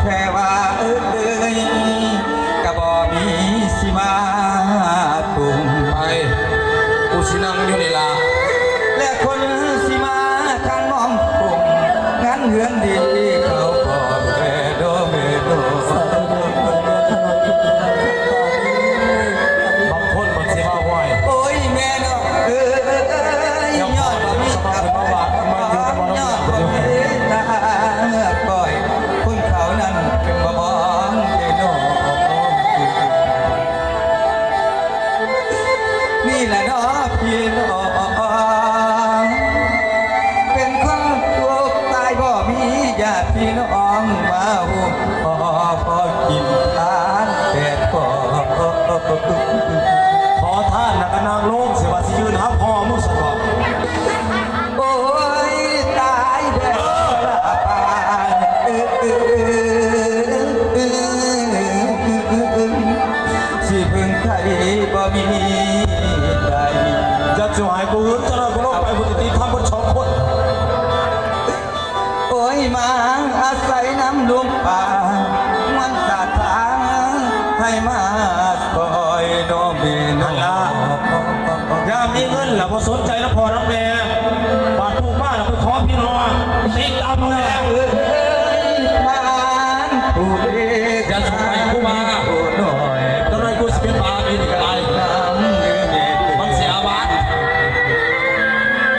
แค่ว่ากระบอกมีสิมาตุ่มไปกูสินั่งอยู่นี่ละและคนสิมาทางน้องตุ่มงานเหือนดีเขาบอกเมโดเมโดบางคนมันสิมาไหวโอ้ยแม่เนาะยอดบ่มีกับยอดบ่มีตาก้อยคนเขานั้นเป็นบ่บ้องเป็นน้องนี่แหละเนาะพี่น้องเป็นคนตัวตายบ่มีญาติพี่น้องมาหุบพอกินทานแต่ขอท่านนักนางโลกเสียว่าสิยืนฮับพ่อมุสลิมโอ้ยตายเด้อปานสิพึ่งไทยบ่มีใดจะช่วยกูจะเรากูลงไปบุตรตีทำบนช่องคนโอ้ยมาอาศัยน้ำลุมป่ามันสาทางให้มาคอยโนเมนอยากมีเงินแล้วพอสนใจแล้วพอรับแม่